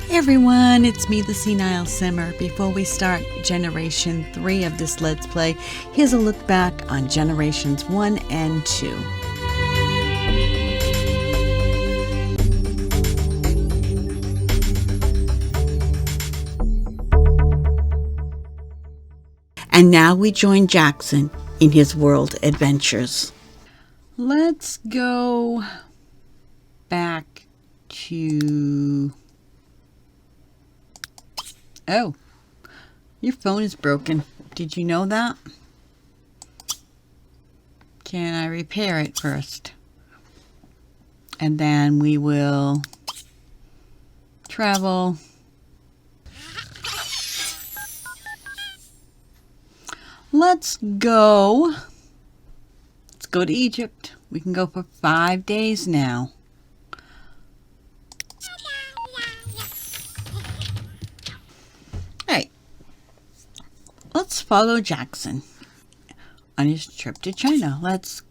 Hey everyone, it's me, the Senile Simmer. Before we start Generation 3 of this Let's Play, here's a look back on Generations 1 and 2. And now we join Jackson in his world adventures. Let's go back to... Oh, your phone is broken. Did you know that? Can I repair it first? And then we will travel. Let's go to Egypt. We can go for 5 days now. Hey, let's follow Jackson on his trip to China. Let's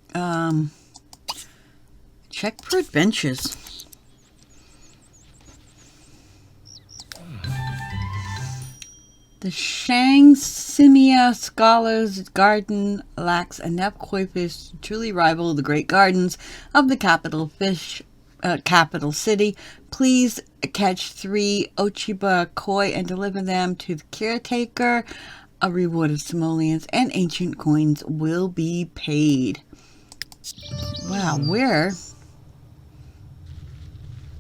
check for adventures. The Shang Simia Scholars Garden lacks enough koi fish to truly rival the great gardens of the capital city. Please catch 3 Ochiba koi and deliver them to the caretaker. A reward of simoleons and ancient coins will be paid. Wow, where?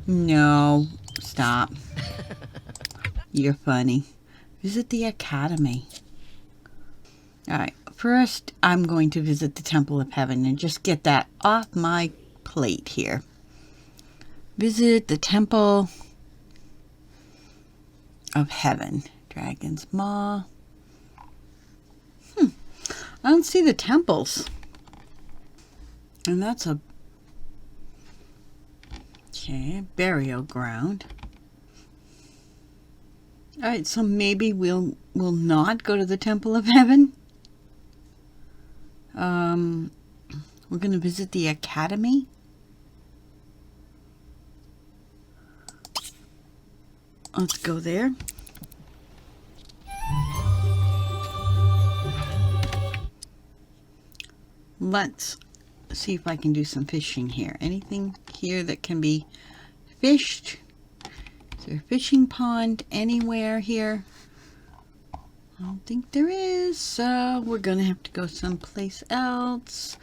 No, stop. You're funny. Visit the academy. Alright, first I'm going to visit the Temple of Heaven and just get that off my plate here. Visit the Temple of Heaven. Dragon's Maw. I don't see the temples. And that's a... Okay, burial ground. Alright, so maybe we'll not go to the Temple of Heaven. We're going to visit the academy. Let's go there. Let's see if I can do some fishing here. Anything here that can be fished? Is there a fishing pond anywhere here? I don't think there is, so we're gonna have to go someplace else.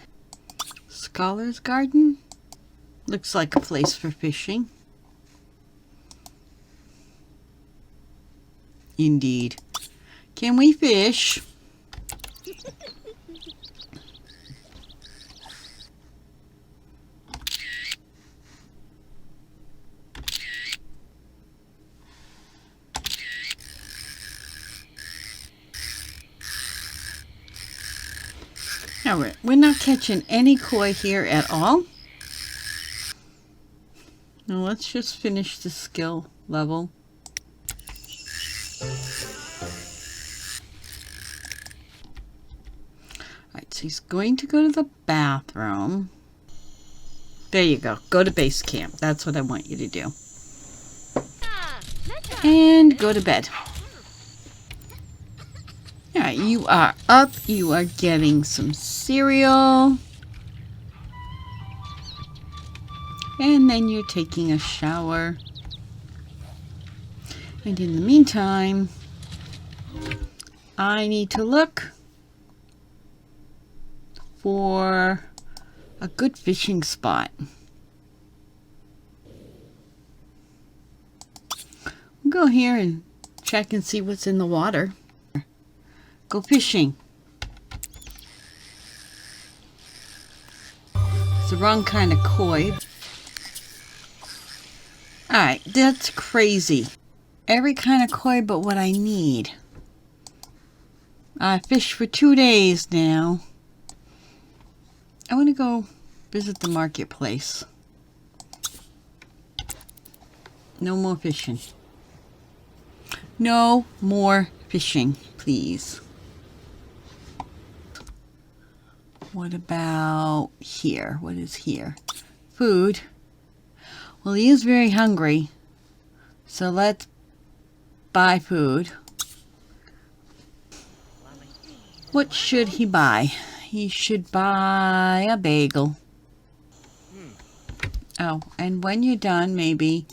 Scholars Garden? Looks like a place for fishing. Indeed. Can we fish? Now we're not catching any koi here at all. Now let's just finish the skill level. Alright, so he's going to go to the bathroom. There you go. Go to base camp. That's what I want you to do. And go to bed. Alright, you are up. You are getting some cereal. And then you're taking a shower. And in the meantime, I need to look for a good fishing spot. We'll go here and check and see what's in the water. Go fishing. It's the wrong kind of koi. Alright, that's crazy. Every kind of koi but what I need. I fished for 2 days now. I want to go visit the marketplace. No more fishing. No more fishing, please. What about here? What is here? Food. Well, he is very hungry. So let's buy food. What should he buy? He should buy a bagel. Oh, and when you're done, maybe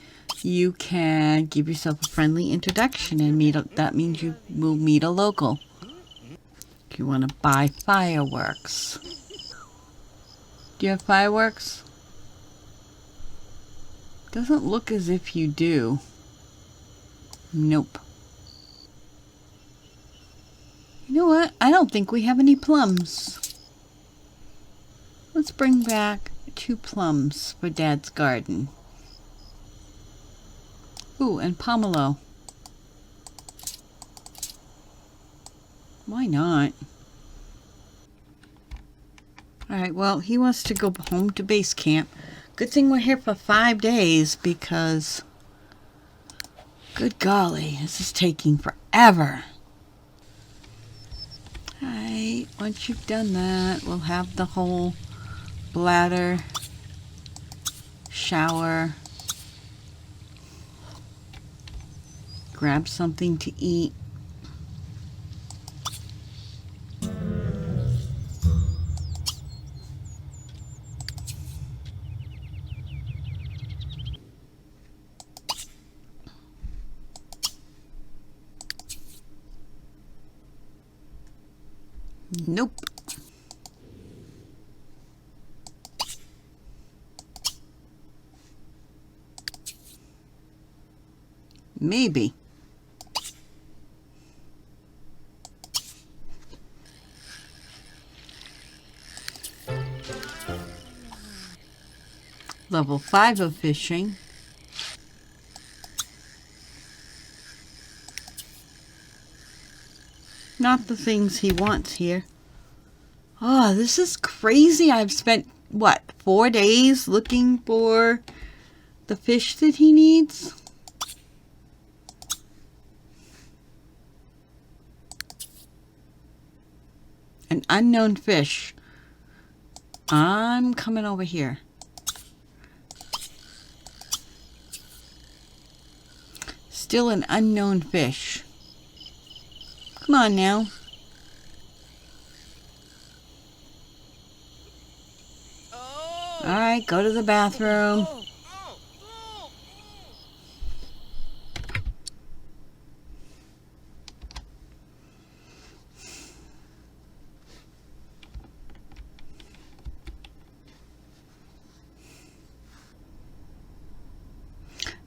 you can give yourself a friendly introduction and that means you will meet a local. You want to buy fireworks. Do you have fireworks? Doesn't look as if you do. Nope. You know what? I don't think we have any plums. Let's bring back 2 plums for Dad's garden. Ooh, and pomelo. Why not? Alright, well, he wants to go home to base camp. Good thing we're here for 5 days because, good golly, this is taking forever. Alright, once you've done that, we'll have the whole bladder, shower, grab something to eat. Nope. Maybe. Level 5 of fishing. Not the things he wants here. Oh, this is crazy. I've spent, what, 4 days looking for the fish that he needs? An unknown fish. I'm coming over here. Still an unknown fish. Come on now. Alright, go to the bathroom.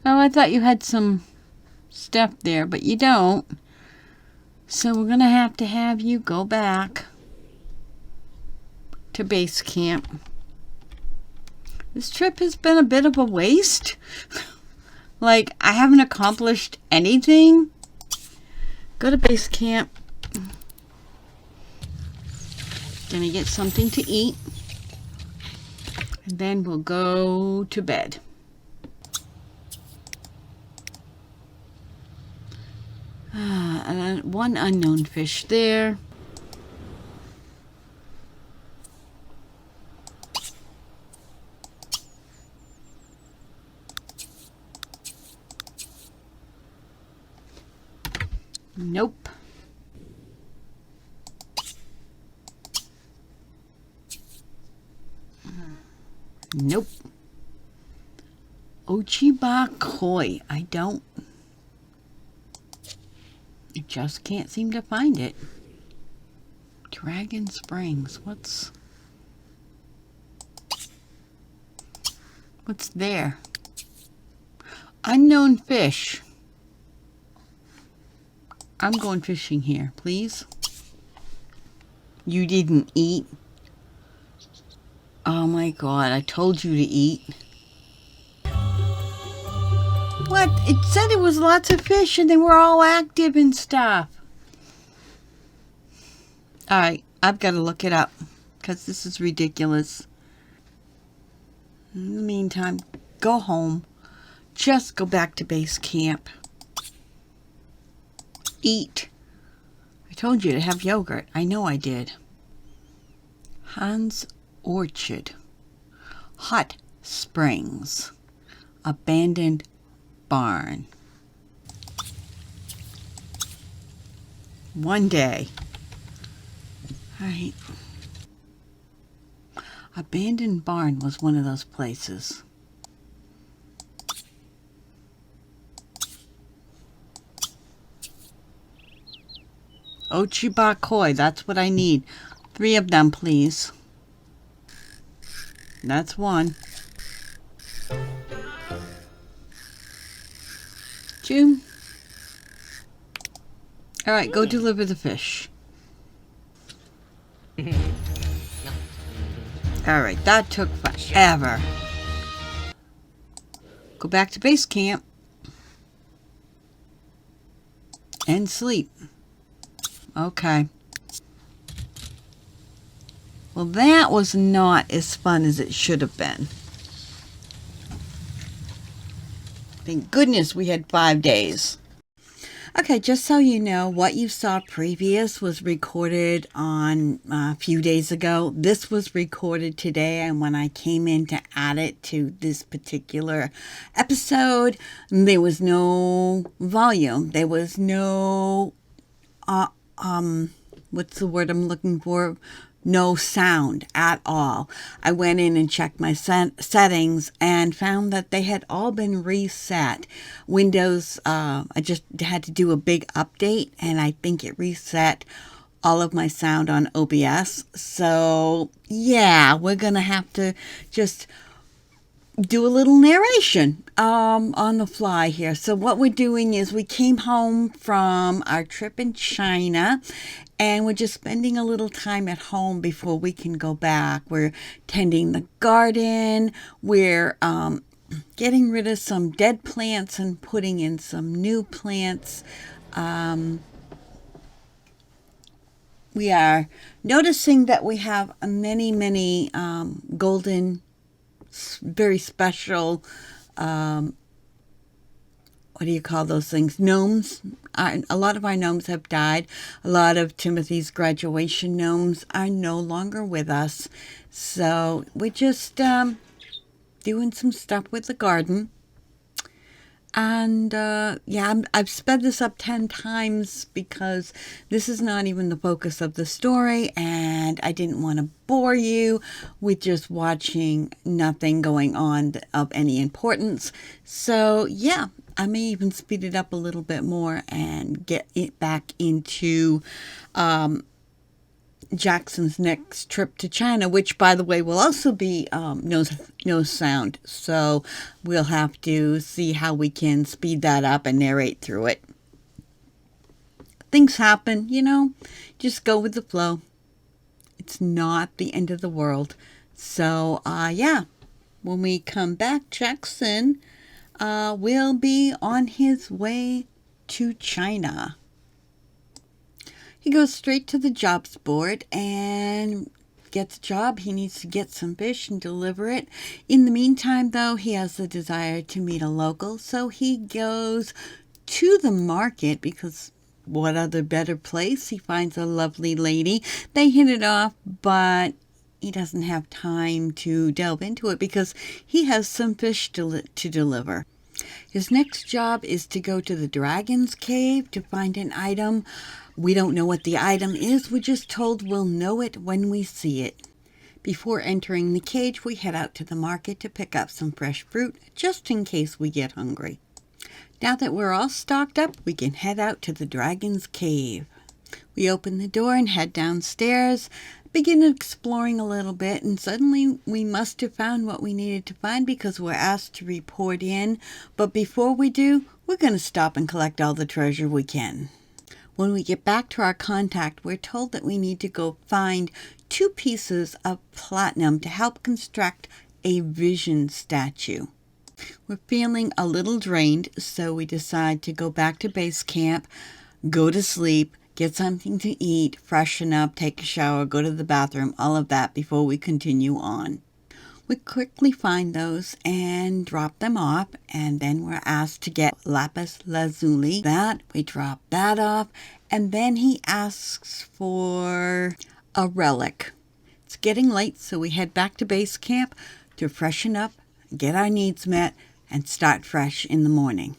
Oh, I thought you had some stuff there, but you don't. So we're going to have you go back to base camp. This trip has been a bit of a waste. Like, I haven't accomplished anything. Go to base camp. Gonna get something to eat. And then we'll go to bed. And one unknown fish there. Nope. Nope. Ochiba koi. I just can't seem to find it. Dragon Springs. What's there? Unknown fish. I'm going fishing here, please. You didn't eat? Oh my god, I told you to eat. What? It said it was lots of fish and they were all active and stuff. Alright, I've got to look it up because this is ridiculous. In the meantime, go home. Just go back to base camp. Eat. I told you to have yogurt. I know I did. Hans Orchard. Hot Springs. Abandoned barn. One day. All right. Abandoned Barn was one of those places. Ochibakoi, that's what I need. 3 of them, please. That's one. 2. All right, go deliver the fish. All right, that took forever. Go back to base camp and sleep. Okay. Well, that was not as fun as it should have been. Thank goodness we had 5 days. Okay, just so you know, what you saw previous was recorded on a few days ago. This was recorded today, and when I came in to add it to this particular episode, there was no volume. There was no, what's the word I'm looking for? No sound at all. I went in and checked my settings and found that they had all been reset. Windows, I just had to do a big update, and I think it reset all of my sound on OBS. So, yeah, we're going to have to just do a little narration on the fly here. So what we're doing is we came home from our trip in China, and we're just spending a little time at home before we can go back. We're tending the garden. We're getting rid of some dead plants and putting in some new plants. We are noticing that we have many golden, very special, what do you call those things? Gnomes. A lot of our gnomes have died. A lot of Timothy's graduation gnomes are no longer with us. So we're just doing some stuff with the garden. And yeah, I've sped this up 10 times because this is not even the focus of the story, and I didn't want to bore you with just watching nothing going on of any importance. So yeah, I may even speed it up a little bit more and get it back into Jackson's next trip to China, which, by the way, will also be no sound. So we'll have to see how we can speed that up and narrate through it. Things happen, just go with the flow. It's not the end of the world. So, yeah, when we come back, Jackson will be on his way to China. He goes straight to the jobs board and gets a job. He needs to get some fish and deliver it. In the meantime, though, he has the desire to meet a local, so he goes to the market because what other better place? He finds a lovely lady. They hit it off, but he doesn't have time to delve into it because he has some fish to deliver. His next job is to go to the Dragon's Cave to find an item. We don't know what the item is. We're just told we'll know it when we see it. Before entering the cage, we head out to the market to pick up some fresh fruit, just in case we get hungry. Now that we're all stocked up, we can head out to the Dragon's Cave. We open the door and head downstairs, begin exploring a little bit, and suddenly we must have found what we needed to find because we're asked to report in. But before we do, we're going to stop and collect all the treasure we can. When we get back to our contact, we're told that we need to go find 2 pieces of platinum to help construct a vision statue. We're feeling a little drained, so we decide to go back to base camp, go to sleep, get something to eat, freshen up, take a shower, go to the bathroom, all of that before we continue on. We quickly find those and drop them off, and then we're asked to get lapis lazuli. We drop that off, and then he asks for a relic. It's getting late, so we head back to base camp to freshen up, get our needs met, and start fresh in the morning.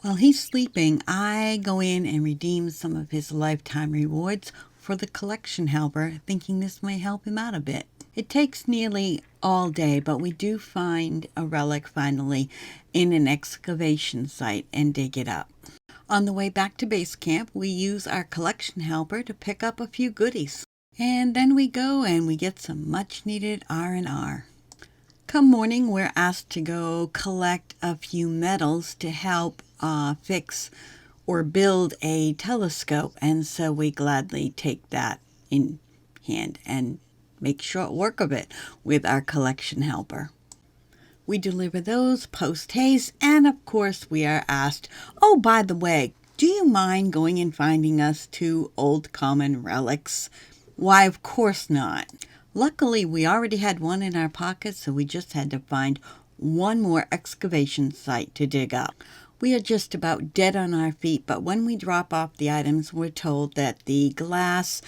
While he's sleeping, I go in and redeem some of his lifetime rewards for the collection helper, thinking this may help him out a bit. It takes nearly all day, but we do find a relic finally in an excavation site and dig it up. On the way back to base camp, we use our collection helper to pick up a few goodies. And then we go and we get some much needed R&R. Come morning, we're asked to go collect a few metals to help fix or build a telescope, and so we gladly take that in hand and make short work of it with our collection helper. We deliver those post haste, and of course we are asked, oh, by the way, do you mind going and finding us 2 old common relics? Why, of course not. Luckily, we already had one in our pocket, so we just had to find one more excavation site to dig up. We are just about dead on our feet, but when we drop off the items, we're told that the glass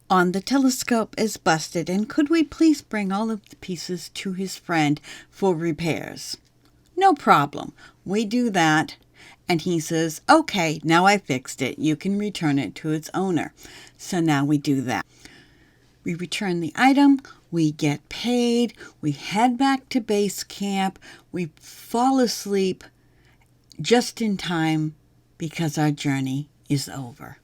on the telescope is busted, and could we please bring all of the pieces to his friend for repairs? No problem. We do that, and he says, okay, now I fixed it. You can return it to its owner. So now we do that. We return the item, we get paid, we head back to base camp, we fall asleep just in time because our journey is over.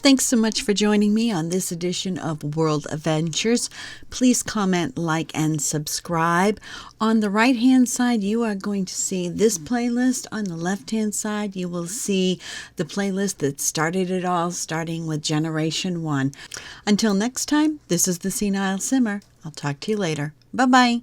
Thanks so much for joining me on this edition of World Adventures. Please comment, like, and subscribe. On the right-hand side, you are going to see this playlist. On the left-hand side, you will see the playlist that started it all, starting with Generation 1. Until next time, this is the Senile Simmer. I'll talk to you later. Bye-bye.